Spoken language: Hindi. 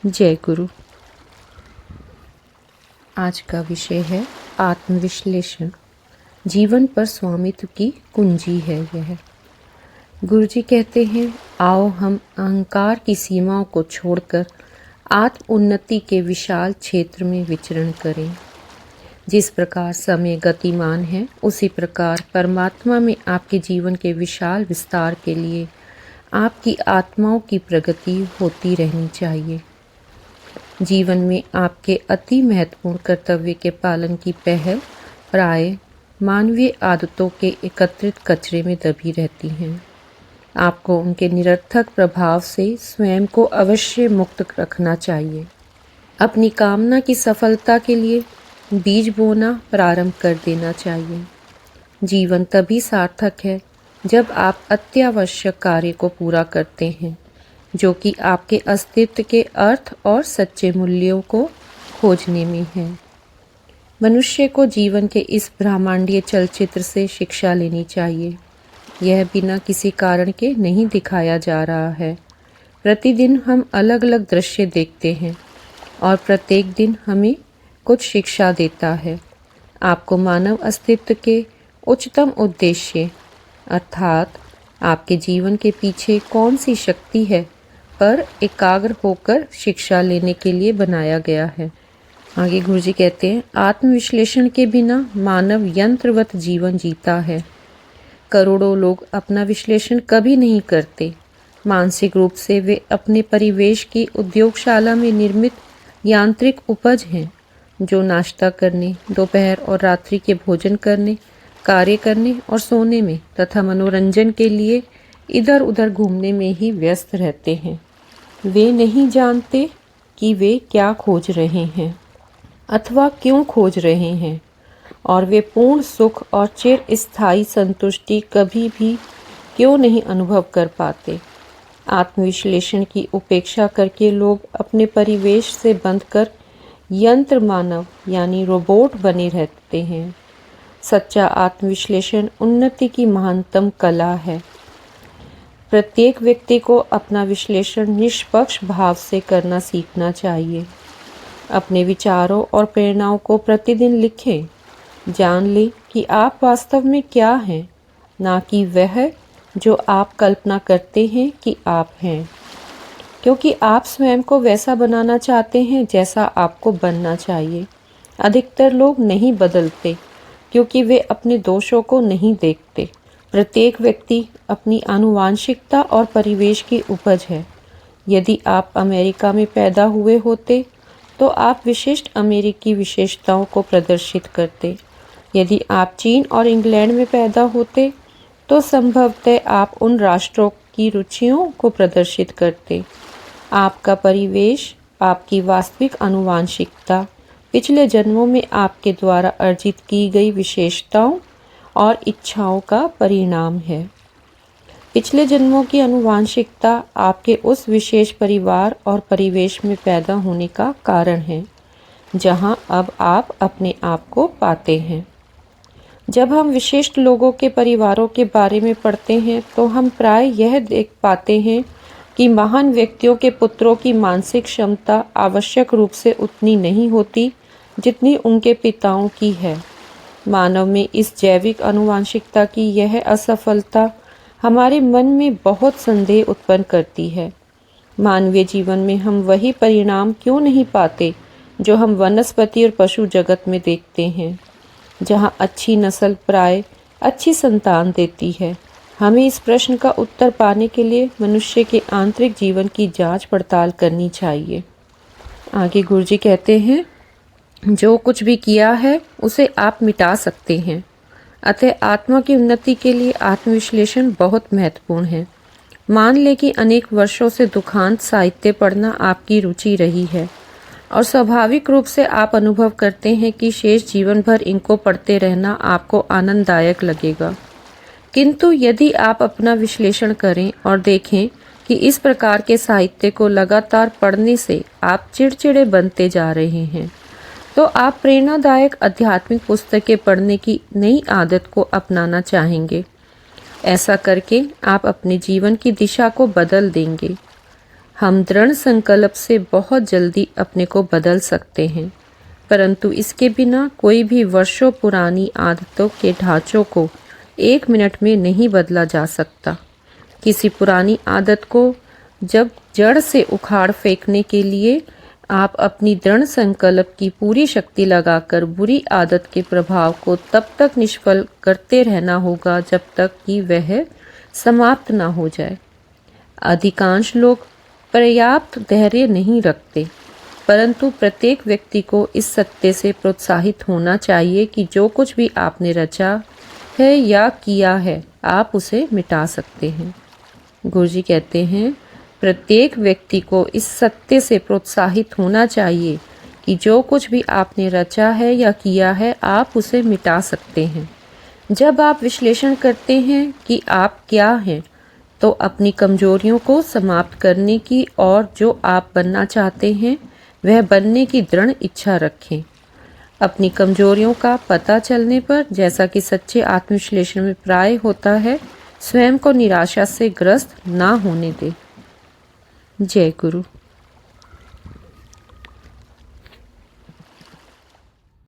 जय गुरु। आज का विषय है आत्मविश्लेषण। जीवन पर स्वामित्व की कुंजी है यह। गुरु जी कहते हैं, आओ हम अहंकार की सीमाओं को छोड़कर आत्म उन्नति के विशाल क्षेत्र में विचरण करें। जिस प्रकार समय गतिमान है, उसी प्रकार परमात्मा में आपके जीवन के विशाल विस्तार के लिए आपकी आत्माओं की प्रगति होती रहनी चाहिए। जीवन में आपके अति महत्वपूर्ण कर्तव्य के पालन की पहल प्राय मानवीय आदतों के एकत्रित कचरे में दबी रहती हैं। आपको उनके निरर्थक प्रभाव से स्वयं को अवश्य मुक्त रखना चाहिए। अपनी कामना की सफलता के लिए बीज बोना प्रारंभ कर देना चाहिए। जीवन तभी सार्थक है जब आप अत्यावश्यक कार्य को पूरा करते हैं, जो कि आपके अस्तित्व के अर्थ और सच्चे मूल्यों को खोजने में है। मनुष्य को जीवन के इस ब्रह्मांडीय चलचित्र से शिक्षा लेनी चाहिए। यह बिना किसी कारण के नहीं दिखाया जा रहा है। प्रतिदिन हम अलग अलग दृश्य देखते हैं और प्रत्येक दिन हमें कुछ शिक्षा देता है। आपको मानव अस्तित्व के उच्चतम उद्देश्य अर्थात आपके जीवन के पीछे कौन सी शक्ति है पर एकाग्र होकर शिक्षा लेने के लिए बनाया गया है। आगे गुरु जी कहते हैं, आत्मविश्लेषण के बिना मानव यंत्रवत जीवन जीता है। करोड़ों लोग अपना विश्लेषण कभी नहीं करते। मानसिक रूप से वे अपने परिवेश की उद्योगशाला में निर्मित यांत्रिक उपज हैं, जो नाश्ता करने, दोपहर और रात्रि के भोजन करने, कार्य करने और सोने में तथा मनोरंजन के लिए इधर उधर घूमने में ही व्यस्त रहते हैं। वे नहीं जानते कि वे क्या खोज रहे हैं अथवा क्यों खोज रहे हैं, और वे पूर्ण सुख और चिर स्थायी संतुष्टि कभी भी क्यों नहीं अनुभव कर पाते। आत्मविश्लेषण की उपेक्षा करके लोग अपने परिवेश से बंधकर यंत्र मानव यानी रोबोट बने रहते हैं। सच्चा आत्मविश्लेषण उन्नति की महानतम कला है। प्रत्येक व्यक्ति को अपना विश्लेषण निष्पक्ष भाव से करना सीखना चाहिए। अपने विचारों और प्रेरणाओं को प्रतिदिन लिखें। जान लें कि आप वास्तव में क्या हैं, ना कि वह जो आप कल्पना करते हैं कि आप हैं, क्योंकि आप स्वयं को वैसा बनाना चाहते हैं जैसा आपको बनना चाहिए। अधिकतर लोग नहीं बदलते क्योंकि वे अपने दोषों को नहीं देखते। प्रत्येक व्यक्ति अपनी आनुवांशिकता और परिवेश की उपज है। यदि आप अमेरिका में पैदा हुए होते तो आप विशिष्ट अमेरिकी विशेषताओं को प्रदर्शित करते। यदि आप चीन और इंग्लैंड में पैदा होते तो संभवतः आप उन राष्ट्रों की रुचियों को प्रदर्शित करते। आपका परिवेश आपकी वास्तविक आनुवांशिकता पिछले जन्मों में आपके द्वारा अर्जित की गई विशेषताओं और इच्छाओं का परिणाम है। पिछले जन्मों की आनुवांशिकता आपके उस विशेष परिवार और परिवेश में पैदा होने का कारण है, जहां अब आप अपने आप को पाते हैं। जब हम विशिष्ट लोगों के परिवारों के बारे में पढ़ते हैं तो हम प्राय यह देख पाते हैं कि महान व्यक्तियों के पुत्रों की मानसिक क्षमता आवश्यक रूप से उतनी नहीं होती जितनी उनके पिताओं की है। मानव में इस जैविक आनुवांशिकता की यह असफलता हमारे मन में बहुत संदेह उत्पन्न करती है। मानवीय जीवन में हम वही परिणाम क्यों नहीं पाते जो हम वनस्पति और पशु जगत में देखते हैं, जहां अच्छी नस्ल प्राय अच्छी संतान देती है। हमें इस प्रश्न का उत्तर पाने के लिए मनुष्य के आंतरिक जीवन की जांच पड़ताल करनी चाहिए। आगे गुरुजी कहते हैं, जो कुछ भी किया है उसे आप मिटा सकते हैं। अतः आत्मा की उन्नति के लिए आत्मविश्लेषण बहुत महत्वपूर्ण है। मान लें कि अनेक वर्षों से दुखांत साहित्य पढ़ना आपकी रुचि रही है और स्वाभाविक रूप से आप अनुभव करते हैं कि शेष जीवन भर इनको पढ़ते रहना आपको आनंददायक लगेगा। किंतु यदि आप अपना विश्लेषण करें और देखें कि इस प्रकार के साहित्य को लगातार पढ़ने से आप चिड़चिड़े बनते जा रहे हैं, तो आप प्रेरणादायक आध्यात्मिक पुस्तकें पढ़ने की नई आदत को अपनाना चाहेंगे। ऐसा करके आप अपने जीवन की दिशा को बदल देंगे। हम दृढ़ संकल्प से बहुत जल्दी अपने को बदल सकते हैं, परंतु इसके बिना कोई भी वर्षों पुरानी आदतों के ढांचों को 1 मिनट में नहीं बदला जा सकता। किसी पुरानी आदत को जब जड़ से उखाड़ फेंकने के लिए आप अपनी दृढ़ संकल्प की पूरी शक्ति लगाकर बुरी आदत के प्रभाव को तब तक निष्फल करते रहना होगा जब तक कि वह समाप्त ना हो जाए। अधिकांश लोग पर्याप्त धैर्य नहीं रखते, परंतु प्रत्येक व्यक्ति को इस सत्य से प्रोत्साहित होना चाहिए कि जो कुछ भी आपने रचा है या किया है, आप उसे मिटा सकते हैं। गुरुजी कहते हैं, प्रत्येक व्यक्ति को इस सत्य से प्रोत्साहित होना चाहिए कि जो कुछ भी आपने रचा है या किया है, आप उसे मिटा सकते हैं। जब आप विश्लेषण करते हैं कि आप क्या हैं, तो अपनी कमजोरियों को समाप्त करने की और जो आप बनना चाहते हैं वह बनने की दृढ़ इच्छा रखें। अपनी कमजोरियों का पता चलने पर, जैसा कि सच्चे आत्मविश्लेषण में प्राय होता है, स्वयं को निराशा से ग्रस्त ना होने दें। जय गुरु।